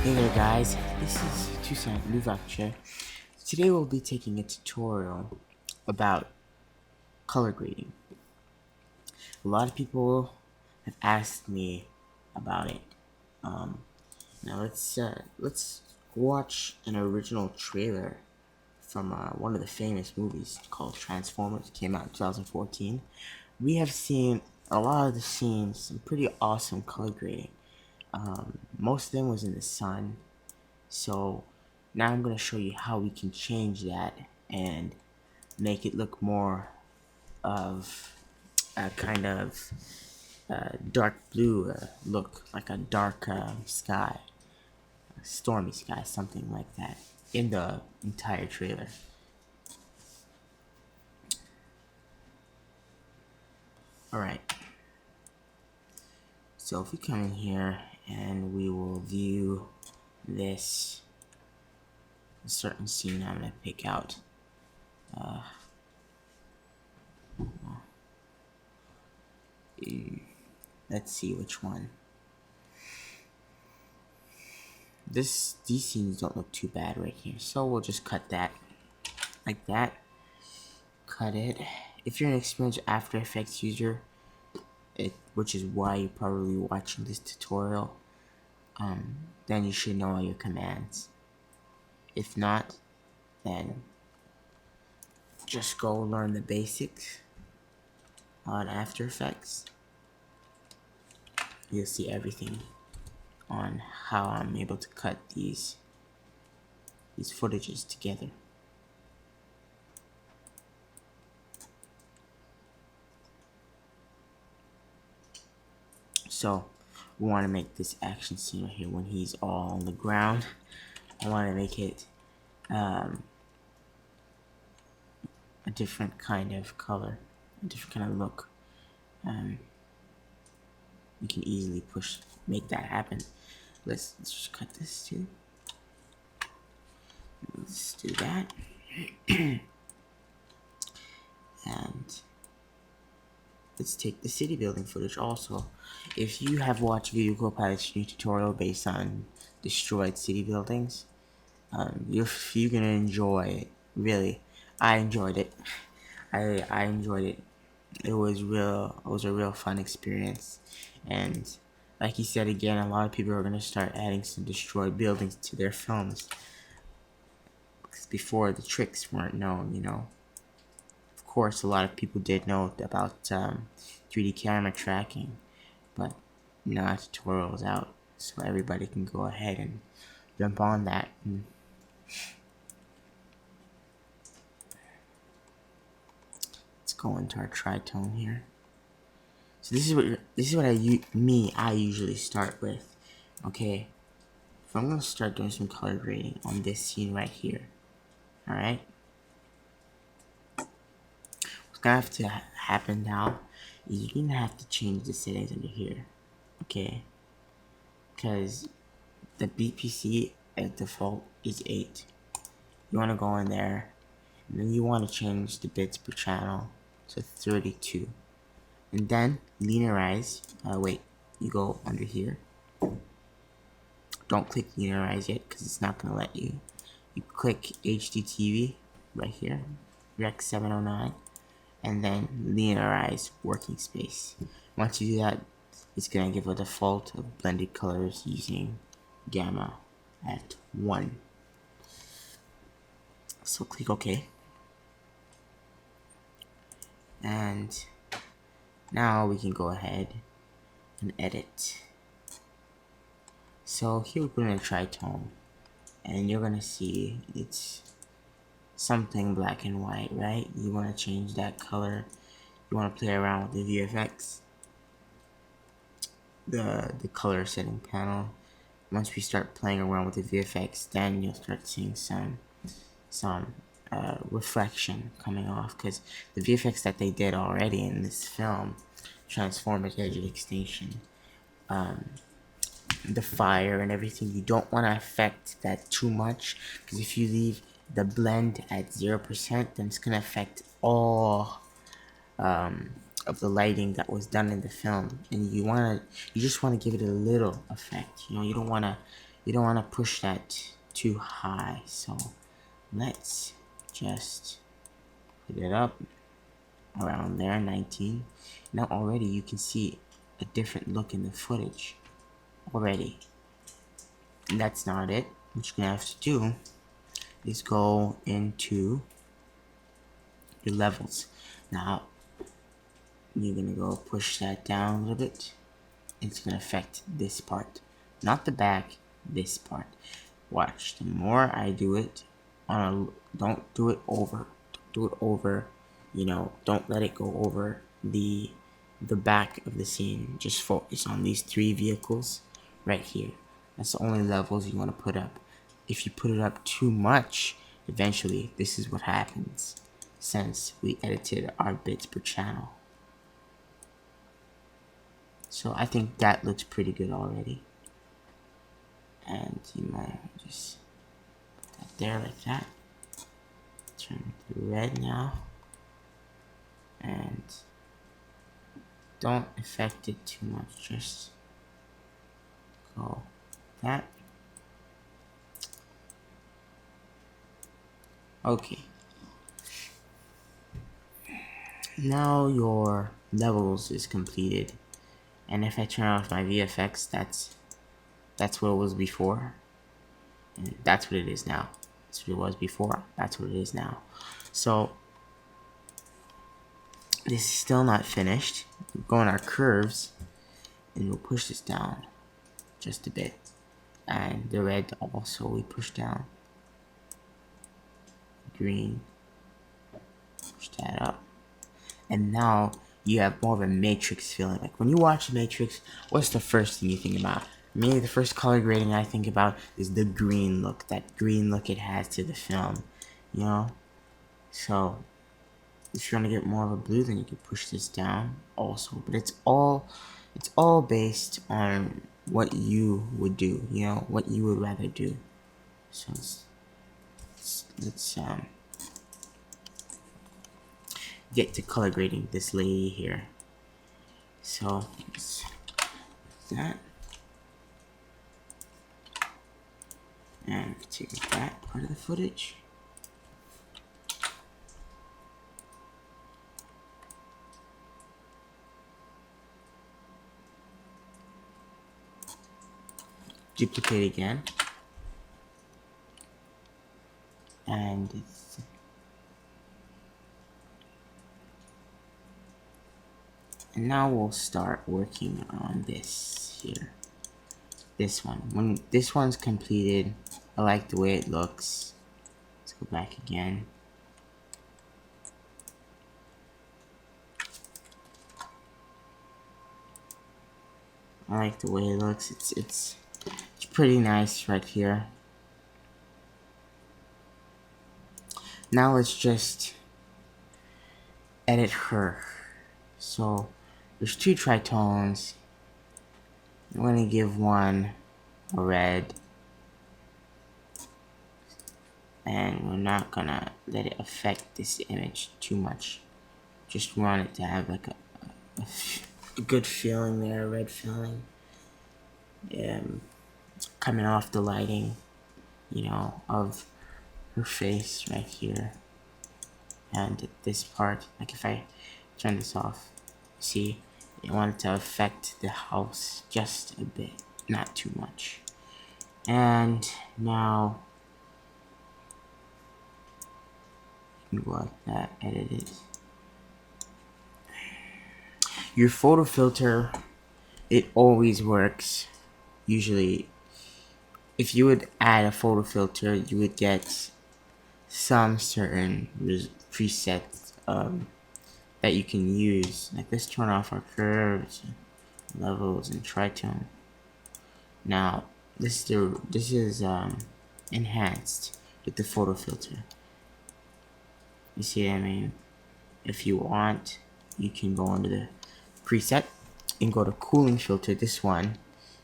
Hey there guys, this is Toussaint Louverture. Today we'll be taking a tutorial about color grading. A lot of people have asked me about it. Um, now let's watch an original trailer from one of the famous movies called Transformers. It came out in 2014. We have seen a lot of the scenes, some pretty awesome color grading. Most of them was in the sun. So now I'm going to show you how we can change that and make it look more of a kind of dark blue look, like a dark sky, a stormy sky, something like that, in the entire trailer. Alright, so if we come in here and we will view this certain scene, I'm going to pick out let's see which one. These scenes don't look too bad right here, so we'll just cut that like that. Cut it. If you're an experienced After Effects user, which is why you're probably watching this tutorial, then you should know all your commands. If not, then just go learn the basics on After Effects. You'll see everything on how I'm able to cut these footages together. So we want to make this action scene right here when he's all on the ground. I want to make it a different kind of color, a different kind of look. You can easily make that happen. Let's just cut this too. Let's do that. And let's take the city building footage also. If you have watched Video Copilot's new tutorial based on destroyed city buildings, you're gonna enjoy it. Really, I enjoyed it. I enjoyed it. It was a real fun experience. And like he said again, a lot of people are gonna start adding some destroyed buildings to their films. Because before the tricks weren't known, you know. Of course, a lot of people did know about 3D camera tracking, but now a tutorial is out, so everybody can go ahead and jump on that. Let's go into our Tritone here. So this is what I usually start with. Okay, if I'm gonna start doing some color grading on this scene right here, all right. What's gonna have to happen now is you're gonna have to change the settings under here, okay? Because the BPC at default is 8. You want to go in there, and then you want to change the bits per channel to 32, and then linearize. Wait, you go under here. Don't click linearize yet because it's not gonna let you. You click HDTV right here, Rec 709, and then linearize working space. Once you do that, it's gonna give a default of blended colors using gamma at 1. So click OK. And now we can go ahead and edit. So here we're going to Tritone, and you're gonna see it's something black and white, right? You want to change that color. You want to play around with the VFX, the color setting panel. Once we start playing around with the VFX, then you'll start seeing some reflection coming off, because the VFX that they did already in this film, Transformers Age of Extinction, the fire and everything, you don't want to affect that too much, because if you leave the blend at 0%, then it's going to affect all of the lighting that was done in the film, and you just want to give it a little effect. You know, you don't want to We don't want to push that too high, so let's just put it up around there, 19. Now already you can see a different look in the footage already. And that's not it. What you're gonna have to do is go into your levels. Now you're gonna go push that down a little bit. It's gonna affect this part, not the back, this part. Watch, the more I do it don't do it over, you know, don't let it go over the back of the scene. Just focus on these 3 vehicles right here. That's the only levels you want to put up. If you put it up too much, eventually this is what happens, since we edited our bits per channel. So I think that looks pretty good already. And you might just put that there like that. Turn it to red now. And don't affect it too much. Just go like that. Okay. Now your levels is completed. And if I turn off my VFX, that's what it was before. And that's what it is now. That's what it was before. That's what it is now. So this is still not finished. We'll go on our curves and we'll push this down just a bit. And the red also we push down. Green. Push that up. And now you have more of a Matrix feeling. Like when you watch Matrix, what's the first thing you think about? Me, the first color grading I think about is the green look. That green look it has to the film, you know? So if you want to get more of a blue, then you can push this down also. But it's all based on what you would do, you know, what you would rather do. So let's get to color grading this lady here. So let's do that. And take that part of the footage. Duplicate again. And now we'll start working on this here. This one. When this one's completed, I like the way it looks. Let's go back again. I like the way it looks. It's pretty nice right here. Now let's just edit her. So there's 2 tritones. I'm gonna give one a red, and we're not gonna let it affect this image too much. Just want it to have like a good feeling there, a red feeling. Coming off the lighting, you know, of her face right here. And this part, like if I turn this off, see, I want it to affect the house just a bit, not too much. And now you can go like that, edit it. Your photo filter, it always works. Usually, if you would add a photo filter, you would get some certain presets that you can use. Like let's turn off our curves, levels, and tritone. Now this is enhanced with the photo filter. You see what I mean? If you want, you can go into the preset and go to cooling filter. This one,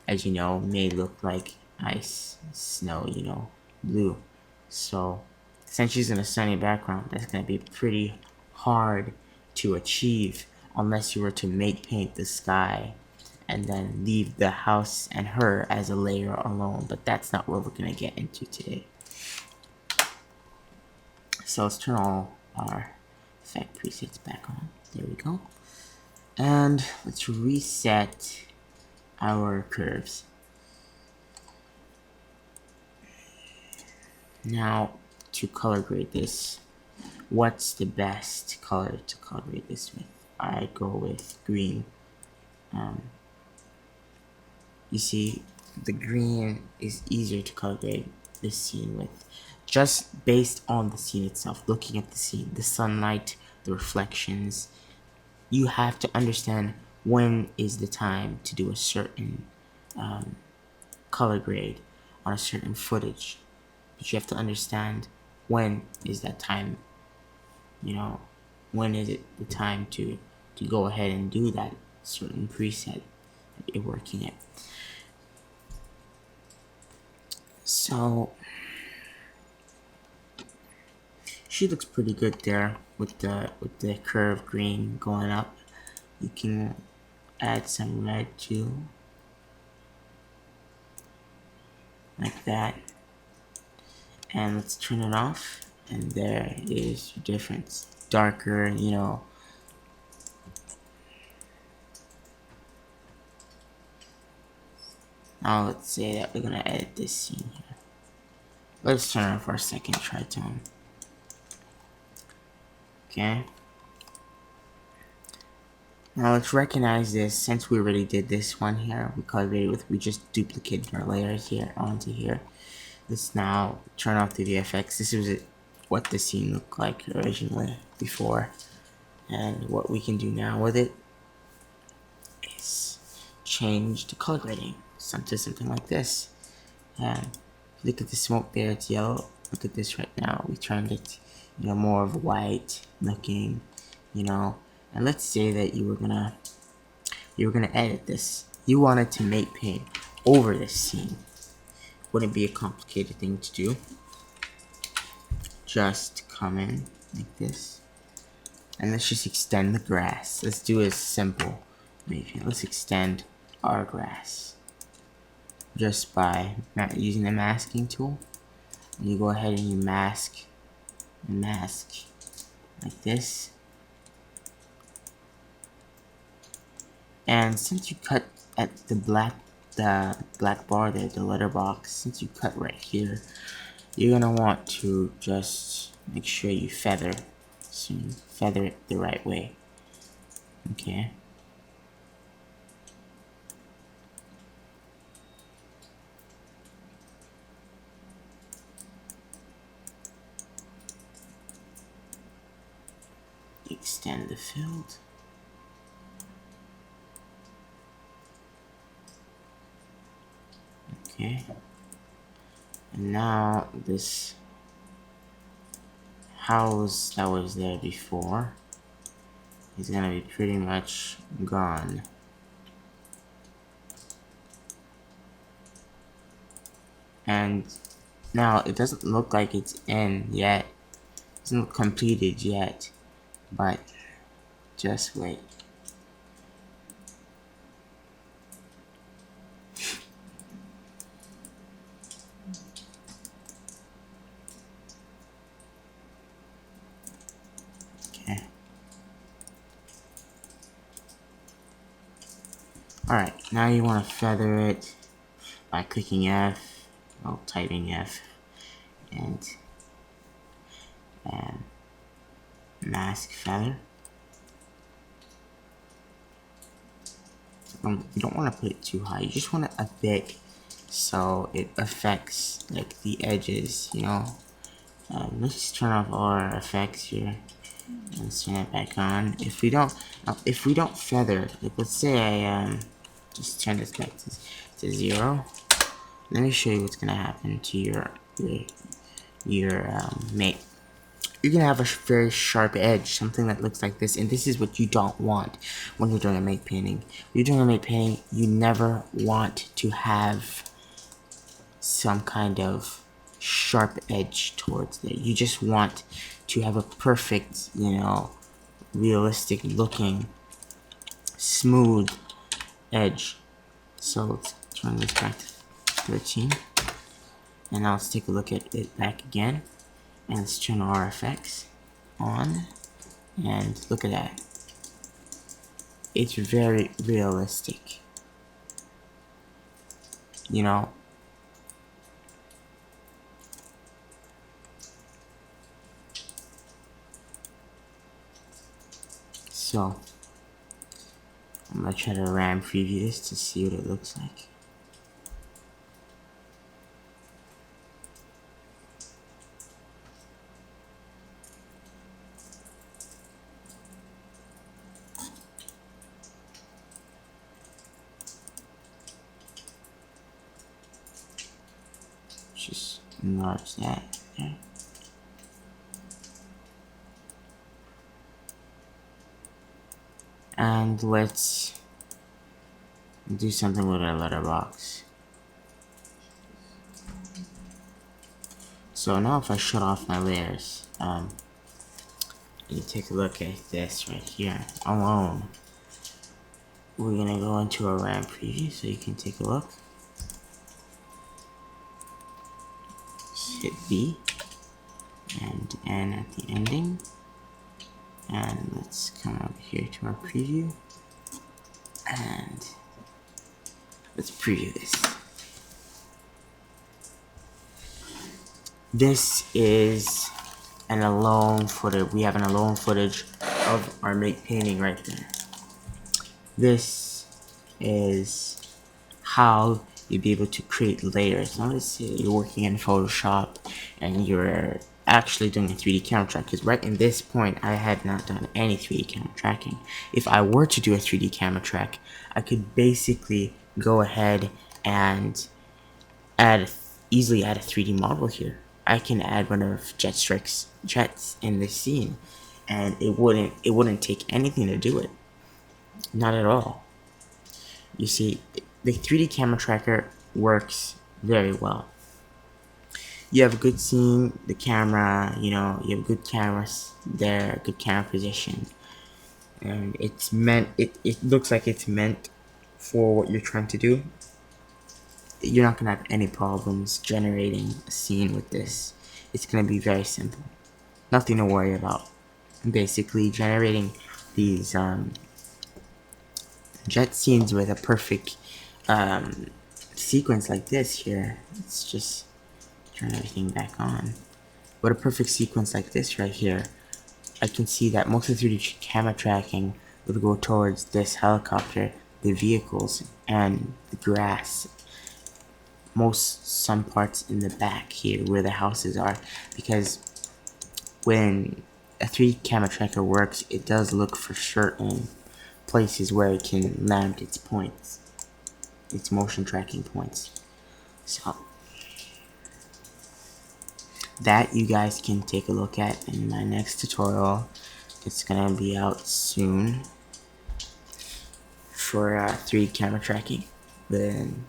as you know, may look like ice, snow, you know, blue. So since she's in a sunny background, that's going to be pretty hard to achieve unless you were to make paint the sky and then leave the house and her as a layer alone, but that's not what we're gonna get into today. So let's turn all our effect presets back on. There we go. And let's reset our curves. Now, to color grade this, what's the best color to color grade this with? I go with green. You see, the green is easier to color grade this scene with, just based on the scene itself. Looking at the scene, the sunlight, the reflections, you have to understand when is the time to do a certain color grade on a certain footage. But you have to understand when is that time, when is it the time to go ahead and do that certain preset that you're working at. So she looks pretty good there with the curved green going up. You can add some red too, like that. And let's turn it off, and there is your difference. Darker, Now let's say that we're gonna edit this scene here. Let's turn off our second tritone. Okay. Now let's recognize this. Since we already did this one here, we just duplicated our layers here onto here. Let's now turn off the VFX. This was what the scene looked like originally before, and what we can do now with it is change the color grading to something like this. And look at the smoke there, it's yellow. Look at this right now, we turned it more of white looking, and let's say that you were gonna edit this. You wanted to make paint over this scene. Wouldn't be a complicated thing to do. Just come in like this, and let's just extend the grass. Let's do a simple maybe. Let's extend our grass just by using the masking tool. And you go ahead and you mask like this. And since you cut at the black bar there, the letterbox, since you cut right here, you're gonna want to just make sure you feather it the right way. Okay. Extend the field. Okay. And now this house that was there before is gonna be pretty much gone. And now it doesn't look like it's in yet. It doesn't look completed yet, but just wait. Okay. Alright, now you want to feather it by clicking F, typing F, and mask feather. You don't want to put it too high. You just want it a bit so it affects like the edges. Let's just turn off all our effects here and turn it back on. If we don't feather, like let's say I just turn this back to 0. Let me show you what's gonna happen to your mate. You're gonna have a very sharp edge, something that looks like this, and this is what you don't want when you're doing a make painting. When you're doing a make painting, you never want to have some kind of sharp edge towards there. You just want to have a perfect, realistic looking, smooth edge. So let's turn this back to 13. And now let's take a look at it back again. And let's turn our effects on. And look at that. It's very realistic. You know? So, I'm gonna try to RAM preview this to see what it looks like. Just enlarge that there. And let's do something with our letterbox. So now if I shut off my layers, you take a look at this right here alone. We're gonna go into a RAM preview so you can take a look. Just hit B and N at the ending. And let's come over here to our preview. And let's preview this. This is an alone footage. We have an alone footage of our make painting right there. This is how you'd be able to create layers. Now let's say you're working in Photoshop and you're actually doing a 3D camera track, because right in this point I had not done any 3D camera tracking. If I were to do a 3D camera track, I could basically go ahead and easily add a 3D model here. I can add one of jets in this scene, and it wouldn't take anything to do it. Not at all. You see, the 3D camera tracker works very well. You have a good scene, the camera, you have good cameras there, good camera position. And it looks like it's meant for what you're trying to do. You're not gonna have any problems generating a scene with this. It's gonna be very simple. Nothing to worry about. Basically, generating these jet scenes with a perfect sequence like this here. Let's just turn everything back on. With a perfect sequence like this right here, I can see that most of the 3D camera tracking would go towards this helicopter, the vehicles, and the grass. Some parts in the back here where the houses are, because when a 3D camera tracker works, it does look for certain places where it can land its points, its motion tracking points. So that you guys can take a look at in my next tutorial. It's gonna be out soon for 3D camera tracking. Then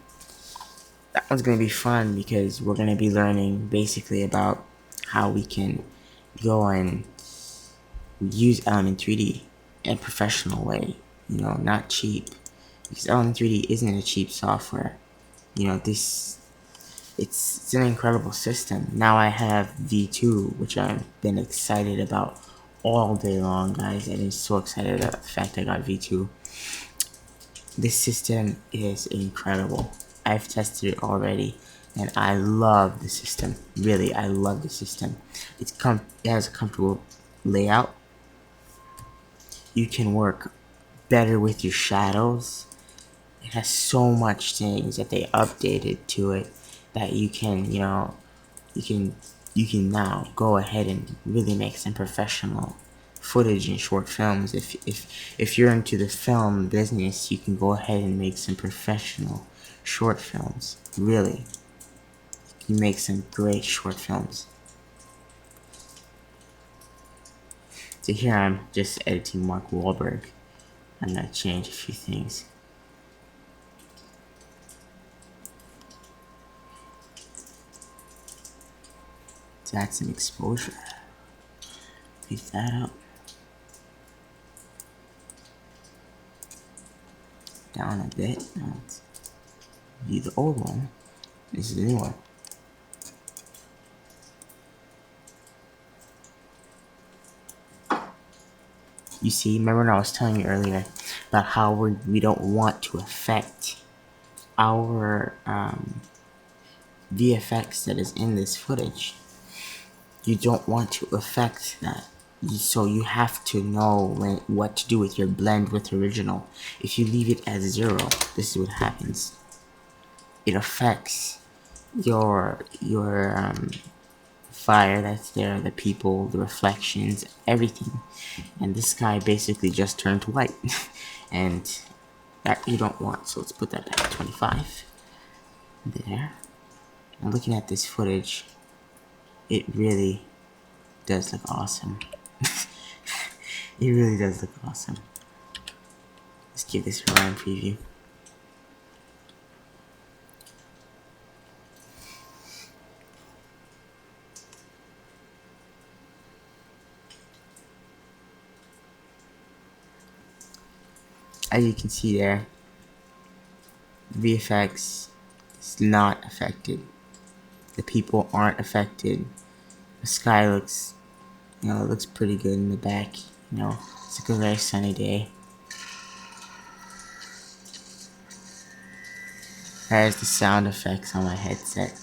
that one's gonna be fun because we're gonna be learning basically about how we can go and use Element 3D in a professional way, not cheap, because Element 3D isn't a cheap software. It's an incredible system. Now I have V2, which I've been excited about all day long, guys. I've been so excited about the fact I got V2. This system is incredible. I've tested it already, and I love the system. Really, I love the system. It has a comfortable layout. You can work better with your shadows. It has so much things that they updated to it that you can now go ahead and really make some professional footage in short films. If you're into the film business, you can go ahead and make some professional short films. Really, you make some great short films. So here I'm just editing Mark Wahlberg. I'm gonna change a few things. To add some exposure. Pick that up. down a bit. Now let's view the old one. This is the new one. You see, remember when I was telling you earlier about how we don't want to affect our VFX that is in this footage. You don't want to affect that. So you have to know what to do with your blend with original. If you leave it as 0, this is what happens. It affects your fire that's there, the people, the reflections, everything. And this guy basically just turned white. And that you don't want, so let's put that back at 25. There. And looking at this footage, it really does look awesome. It really does look awesome. Let's give this a run preview. As you can see there, VFX is not affected. The people aren't affected. The sky looks, it looks pretty good in the back. It's like a very sunny day. There's the sound effects on my headset.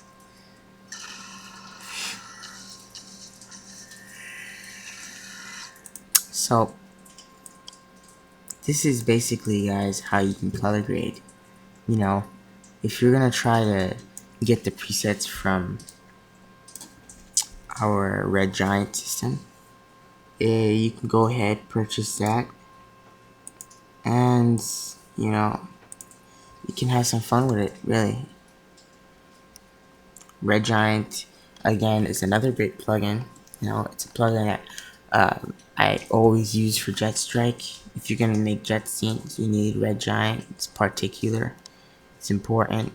So, this is basically, guys, how you can color grade. If you're gonna try to get the presets from our Red Giant system, you can go ahead, purchase that, and you can have some fun with it, really. Red Giant, again, is another great plugin. It's a plugin that I always use for Jet Strike. If you're gonna make jet scenes, you need Red Giant. It's particular. It's important,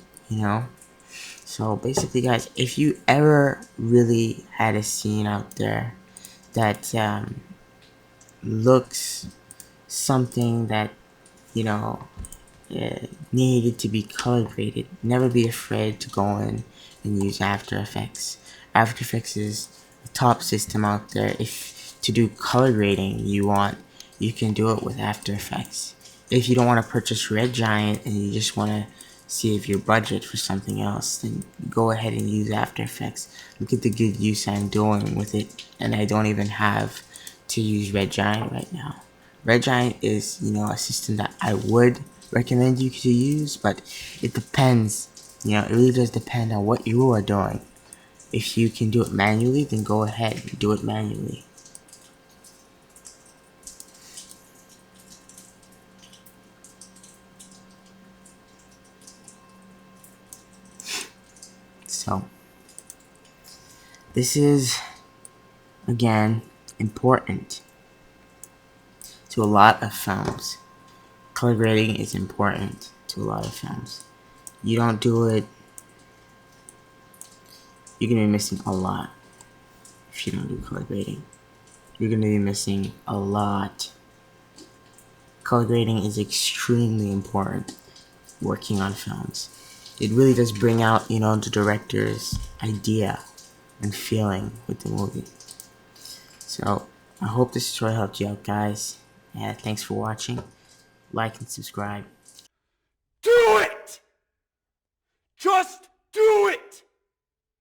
So basically, guys, if you ever really had a scene out there that looks something that needed to be color graded, never be afraid to go in and use After Effects. After Effects is the top system out there. If to do color grading you can do it with After Effects. If you don't want to purchase Red Giant and you just want to see if your budget for something else, then go ahead and use After Effects. Look at the good use I'm doing with it, and I don't even have to use Red Giant right now. Red Giant is, a system that I would recommend you to use, but it depends. It really does depend on what you are doing. If you can do it manually, then go ahead and do it manually. So, this is, again, important to a lot of films. Color grading is important to a lot of films. You don't do it, you're going to be missing a lot if you don't do color grading. You're going to be missing a lot. Color grading is extremely important working on films. It really does bring out, the director's idea and feeling with the movie. So, I hope this tutorial helped you out, guys. And thanks for watching. Like and subscribe.